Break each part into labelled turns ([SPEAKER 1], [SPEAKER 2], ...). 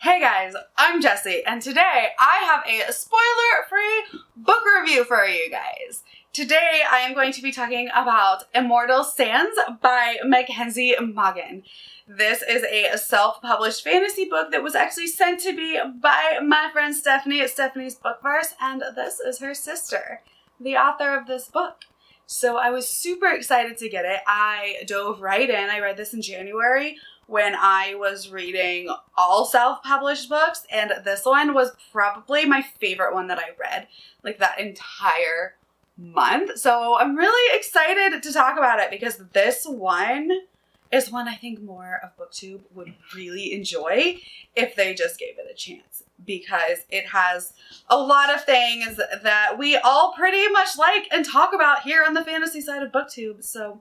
[SPEAKER 1] Hey guys, I'm Jessie, and today I have a spoiler-free book review for you guys. Today I am going to be talking about Immortal Sands by McKenzie Maughan. This is a self-published fantasy book that was actually sent to me by my friend Stephanie at Stephanie's Bookverse, and this is her sister, the author of this book. So I was super excited to get it. I dove right in. I read this in January when I was reading all self-published books, and this one was probably my favorite one that I read, like that entire month. So I'm really excited to talk about it because this one is one I think more of BookTube would really enjoy if they just gave it a chance, because it has a lot of things that we all pretty much like and talk about here on the fantasy side of BookTube. So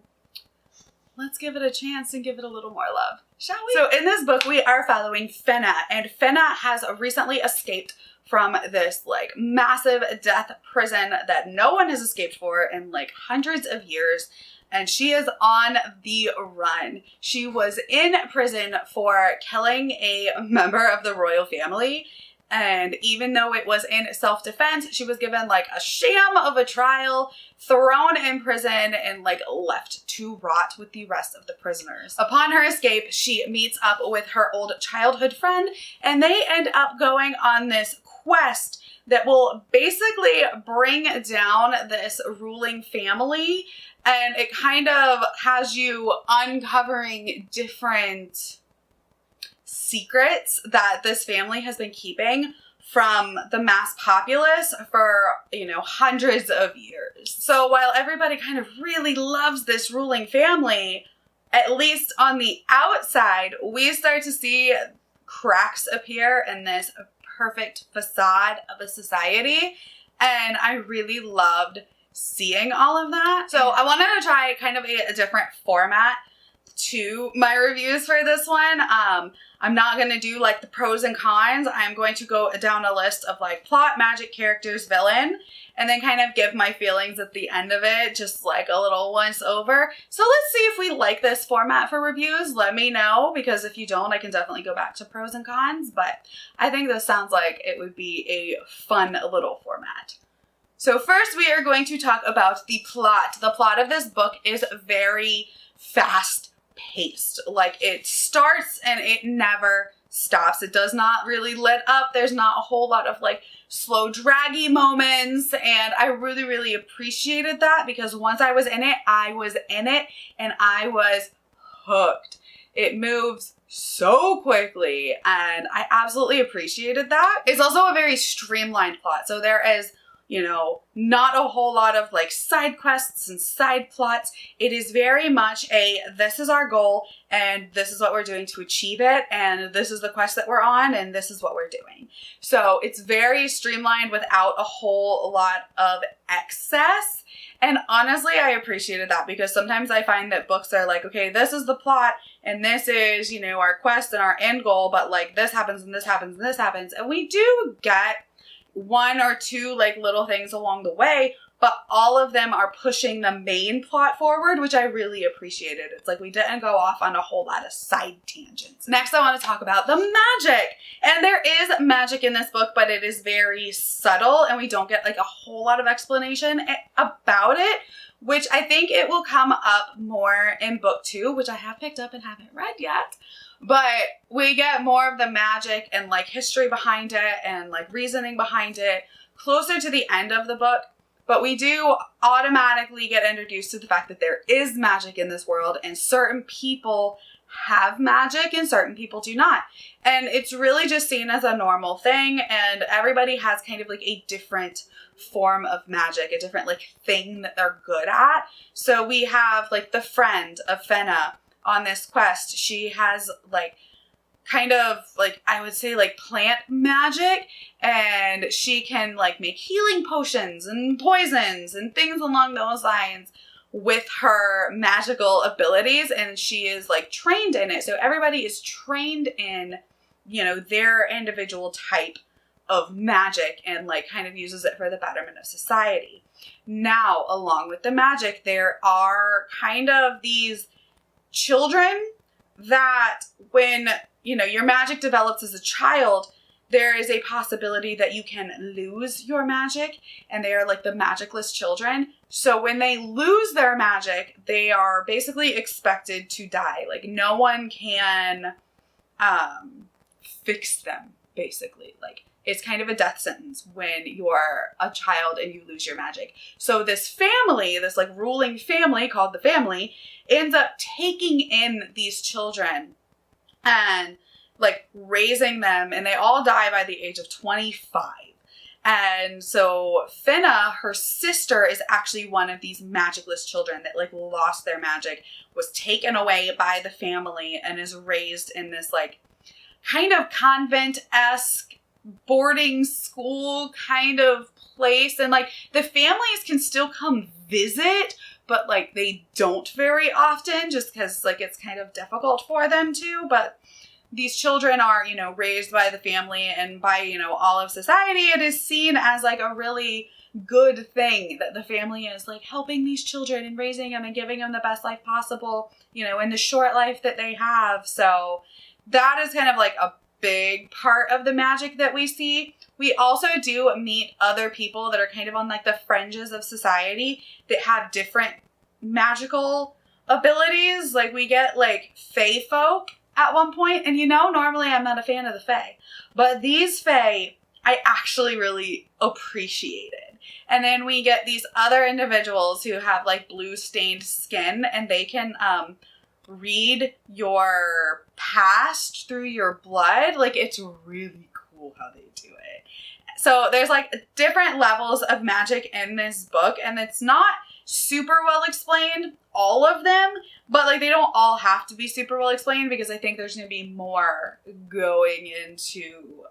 [SPEAKER 1] let's give it a chance and give it a little more love, shall we? So in this book, we are following Fenna, and Fenna has recently escaped from this like massive death prison that no one has escaped for in like hundreds of years. And she is on the run. She was in prison for killing a member of the royal family. And even though it was in self-defense, she was given like a sham of a trial, thrown in prison, and like left to rot with the rest of the prisoners. Upon her escape, she meets up with her old childhood friend, and they end up going on this quest that will basically bring down this ruling family. And it kind of has you uncovering different secrets that this family has been keeping from the mass populace for, hundreds of years. So while everybody kind of really loves this ruling family, at least on the outside, we start to see cracks appear in this perfect facade of a society. And I really loved seeing all of that. So I wanted to try kind of a different format to my reviews for this one. I'm not going to do like the pros and cons. I'm going to go down a list of like plot, magic, characters, villain, and then kind of give my feelings at the end of it, just like a little once over. So let's see if we like this format for reviews. Let me know, because if you don't, I can definitely go back to pros and cons, but I think this sounds like it would be a fun little format. So first we are going to talk about the plot. The plot of this book is very fast paced. Like it starts and it never stops. It does not really let up. There's not a whole lot of like slow draggy moments, and I really, really appreciated that, because once I was in it, I was in it and I was hooked. It moves so quickly and I absolutely appreciated that. It's also a very streamlined plot. So there is not a whole lot of like side quests and side plots. It is very much this is our goal and this is what we're doing to achieve it, and this is the quest that we're on and this is what we're doing. So it's very streamlined without a whole lot of excess. And honestly, I appreciated that, because sometimes I find that books are like, okay, this is the plot and this is, our quest and our end goal, but like this happens and this happens and this happens. And we do get one or two like little things along the way, but all of them are pushing the main plot forward, which I really appreciated. It's like we didn't go off on a whole lot of side tangents. Next, I want to talk about the magic. And there is magic in this book, but it is very subtle and we don't get like a whole lot of explanation about it, which I think it will come up more in book 2, which I have picked up and haven't read yet. But we get more of the magic and like history behind it and like reasoning behind it closer to the end of the book. But we do automatically get introduced to the fact that there is magic in this world, and certain people have magic and certain people do not. And it's really just seen as a normal thing, and everybody has kind of like a different form of magic, a different like thing that they're good at. So we have like the friend of Fenna on this quest. She has like kind of like, I would say like plant magic, and she can like make healing potions and poisons and things along those lines with her magical abilities, and she is like trained in it. So everybody is trained in, their individual type of magic and like kind of uses it for the betterment of society. Now, along with the magic, there are kind of these children that when you know, your magic develops as a child, there is a possibility that you can lose your magic, and they are like the magicless children. So when they lose their magic, they are basically expected to die. Like no one can fix them, basically. Like it's kind of a death sentence when you're a child and you lose your magic. So this family, this like ruling family called the family, ends up taking in these children and like raising them, and they all die by the age of 25. And so Finna, her sister, is actually one of these magicless children that like lost their magic, was taken away by the family, and is raised in this like kind of convent-esque boarding school kind of place. And like the families can still come visit, but like they don't very often, just because like it's kind of difficult for them to. But these children are, you know, raised by the family and by, you know, all of society. It is seen as like a really good thing that the family is like helping these children and raising them and giving them the best life possible, you know, in the short life that they have. So that is kind of like a big part of the magic that we see. We also do meet other people that are kind of on like the fringes of society that have different magical abilities. Like we get like fae folk at one point, and you know, normally I'm not a fan of the fae, but these fae I actually really appreciated. And then we get these other individuals who have like blue stained skin, and they can read your past through your blood. Like it's really cool how they do it. So there's like different levels of magic in this book, and it's not super well explained, all of them, but like they don't all have to be super well explained, because I think there's going to be more going into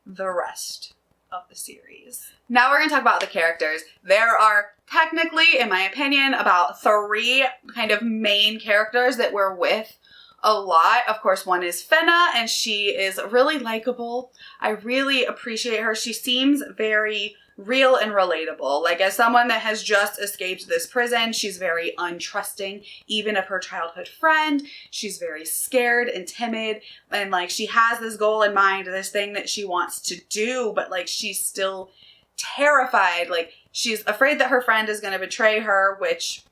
[SPEAKER 1] the rest of the series. Now we're going to talk about the characters. There are technically, in my opinion, about 3 kind of main characters that we're with a lot. Of course, one is Finna, and she is really likable. I really appreciate her. She seems very real and relatable. Like as someone that has just escaped this prison, she's very untrusting, even of her childhood friend. She's very scared and timid, and like she has this goal in mind, this thing that she wants to do, but like she's still terrified. Like she's afraid that her friend is going to betray her, which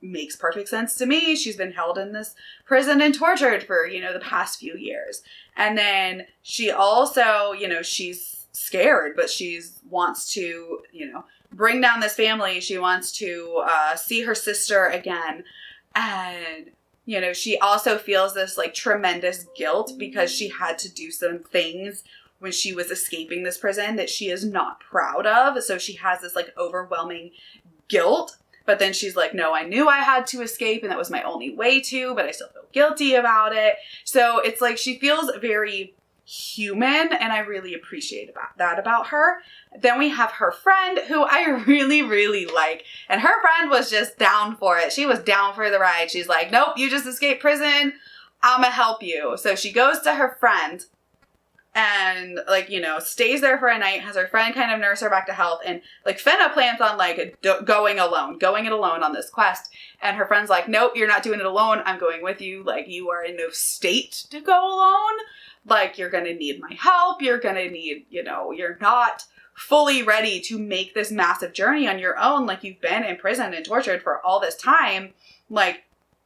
[SPEAKER 1] makes perfect sense to me. She's been held in this prison and tortured for, you know, the past few years. And then she also, you know, she's scared, but she wants to, you know, bring down this family. She wants to see her sister again. And, you know, she also feels this like tremendous guilt because she had to do some things when she was escaping this prison that she is not proud of. So she has this like overwhelming guilt. But then she's like, no, I knew I had to escape and that was my only way to, but I still feel guilty about it. So it's like she feels very human, and I really appreciate that about her. Then we have her friend, who I really, really like. And her friend was just down for it. She was down for the ride. She's like, nope, you just escaped prison. I'm gonna help you. So she goes to her friend and like, you know, stays there for a night, has her friend kind of nurse her back to health. And like Finna plans on like going it alone on this quest. And her friend's like, nope, you're not doing it alone. I'm going with you. Like you are in no state to go alone. Like you're going to need my help. You're going to need, you know, you're not fully ready to make this massive journey on your own. Like you've been in prison and tortured for all this time. Like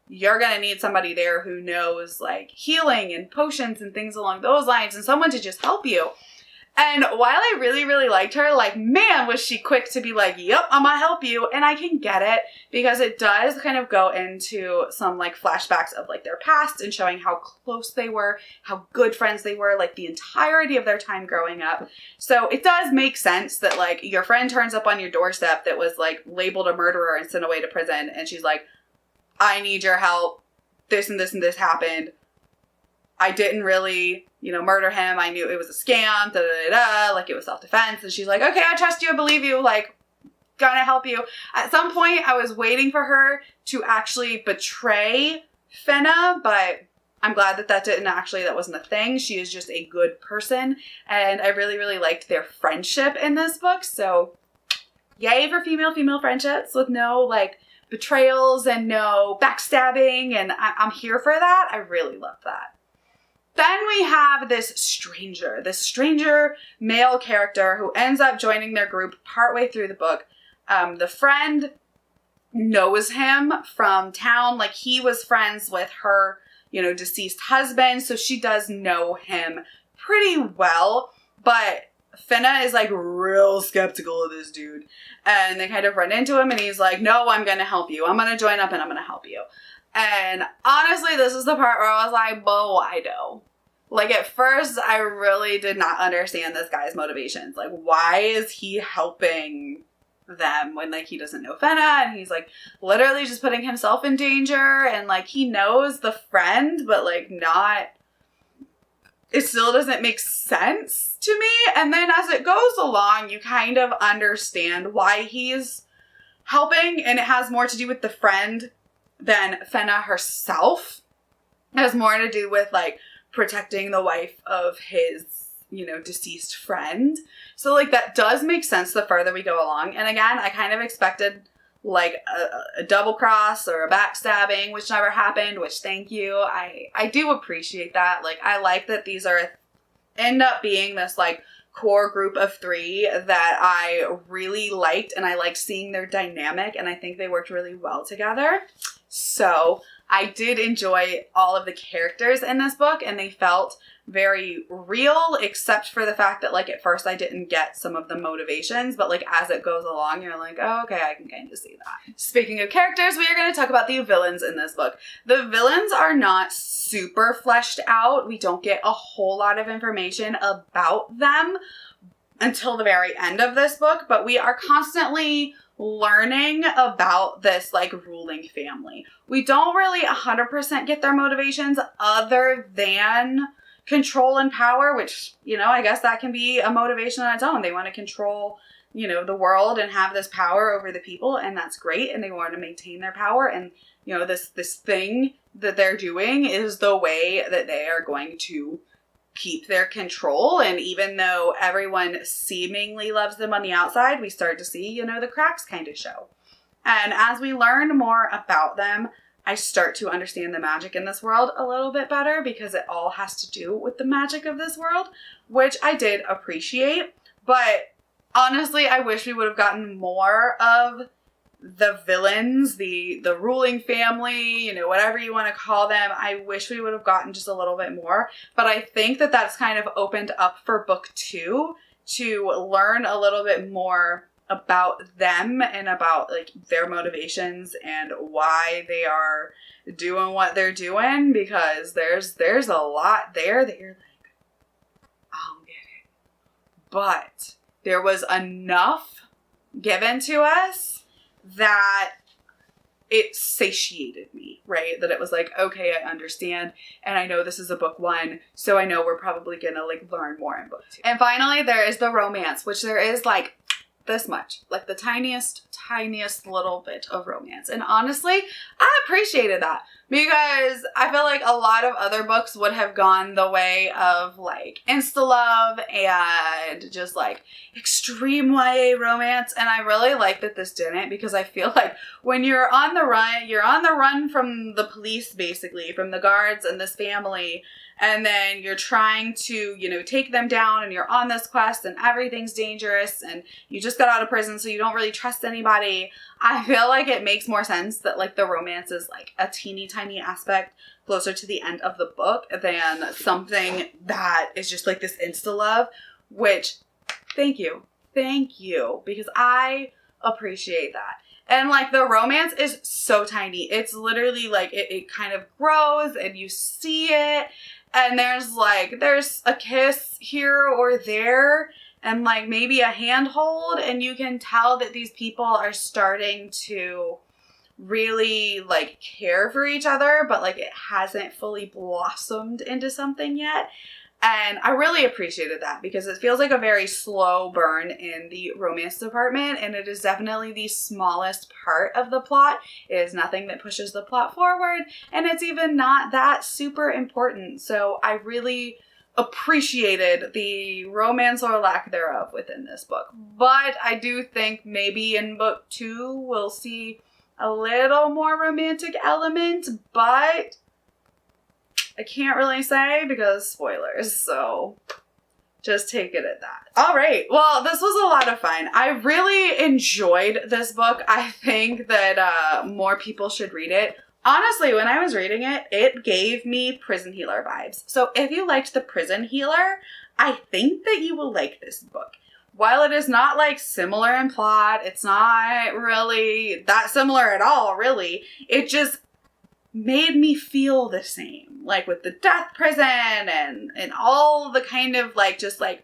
[SPEAKER 1] you're going to need somebody there who knows like healing and potions and things along those lines, and someone to just help you. And while I really, really liked her, like, man, was she quick to be like, yep, I'm gonna help you. And I can get it, because it does kind of go into some like flashbacks of like their past and showing how close they were, how good friends they were, like the entirety of their time growing up. So it does make sense that like your friend turns up on your doorstep that was like labeled a murderer and sent away to prison. And she's like, I need your help. This and this and this happened. I didn't really, you know, murder him. I knew it was a scam, like it was self-defense. And she's like, okay, I trust you, I believe you, like, gonna help you. At some point, I was waiting for her to actually betray Finna, but I'm glad that that wasn't a thing. She is just a good person. And I really, really liked their friendship in this book. So yay for female friendships with no, like, betrayals and no backstabbing. And I'm here for that. I really love that. Then we have this stranger male character who ends up joining their group partway through the book. The friend knows him from town. Like, he was friends with her, deceased husband. So she does know him pretty well. But Finna is like real skeptical of this dude. And they kind of run into him and he's like, no, I'm going to help you. I'm going to join up and I'm going to help you. And honestly, this is the part where I was like, but why though? Like, at first, I really did not understand this guy's motivations. Like, why is he helping them when, like, he doesn't know Fenna and he's, like, literally just putting himself in danger and, like, he knows the friend, but, like, not... It still doesn't make sense to me. And then as it goes along, you kind of understand why he's helping, and it has more to do with the friend than Fenna herself. It has more to do with, like, protecting the wife of his, deceased friend. So, like, that does make sense the further we go along. And again, I kind of expected, like, a double cross or a backstabbing, which never happened, which thank you. I do appreciate that. Like, I like that these end up being this, like, core group of 3 that I really liked, and I liked seeing their dynamic, and I think they worked really well together. So I did enjoy all of the characters in this book, and they felt very real, except for the fact that, like, at first I didn't get some of the motivations, but, like, as it goes along, you're like, oh, okay, I can kind of see that. Speaking of characters, we are going to talk about the villains in this book. The villains are not super fleshed out. We don't get a whole lot of information about them until the very end of this book, but we are constantly learning about this, like, ruling family. We don't really 100% get their motivations other than control and power, which, I guess that can be a motivation on its own. They want to control, the world and have this power over the people, and that's great, and they want to maintain their power, and, this thing that they're doing is the way that they are going to keep their control. And even though everyone seemingly loves them on the outside, we start to see, the cracks kind of show. And as we learn more about them, I start to understand the magic in this world a little bit better, because it all has to do with the magic of this world, which I did appreciate. But honestly, I wish we would have gotten more of the villains, the ruling family, whatever you want to call them. I wish we would have gotten just a little bit more. But I think that that's kind of opened up for book 2 to learn a little bit more about them and about, like, their motivations and why they are doing what they're doing, because there's a lot there that you're like, I don't get it. But there was enough given to us that it satiated me, right? That it was like, okay, I understand, and I know this is a book 1, so I know we're probably gonna, like, learn more in book 2. And finally, there is the romance, which there is, like, this much, like the tiniest little bit of romance. And honestly, I appreciated that, because I feel like a lot of other books would have gone the way of, like, insta-love and just, like, extreme YA romance. And I really like that this didn't, because I feel like when you're on the run from the police, basically, from the guards and this family, and then you're trying to, take them down, and you're on this quest, and everything's dangerous, and you just got out of prison, so you don't really trust anybody. I feel like it makes more sense that, like, the romance is, like, a teeny tiny aspect closer to the end of the book than something that is just, like, this insta-love, which, thank you, because I appreciate that. And, like, the romance is so tiny. It's literally, like, it kind of grows, and you see it, and there's a kiss here or there, and, like, maybe a handhold, and you can tell that these people are starting to really, like, care for each other, but, like, it hasn't fully blossomed into something yet. And I really appreciated that, because it feels like a very slow burn in the romance department, and it is definitely the smallest part of the plot. It is nothing that pushes the plot forward, and it's even not that super important. So I really appreciated the romance or lack thereof within this book. But I do think maybe in book 2 we'll see a little more romantic element, but I can't really say because spoilers, so just take it at that. All right, well, this was a lot of fun. I really enjoyed this book. I think that more people should read it. Honestly, when I was reading it, it gave me Prison Healer vibes. So if you liked The Prison Healer, I think that you will like this book. While it is not like similar in plot, it's not really that similar at all, really. It just made me feel the same. Like with the death prison and all the kind of like just like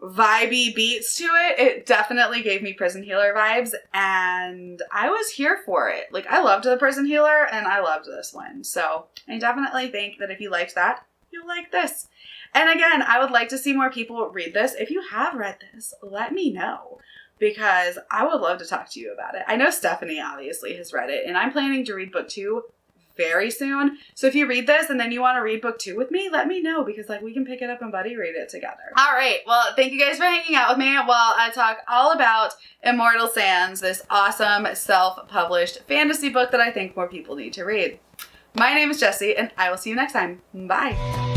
[SPEAKER 1] vibey beats to it. It definitely gave me Prison Healer vibes and I was here for it. Like I loved The Prison Healer and I loved this one. So I definitely think that if you liked that, you'll like this. And again, I would like to see more people read this. If you have read this, let me know because I would love to talk to you about it. I know Stephanie obviously has read it and I'm planning to read book 2 very soon. So if you read this and then you want to read book 2 with me, let me know because like we can pick it up and buddy read it together. All right. Well, thank you guys for hanging out with me while I talk all about Immortal Sands, this awesome self-published fantasy book that I think more people need to read. My name is Jessie and I will see you next time. Bye.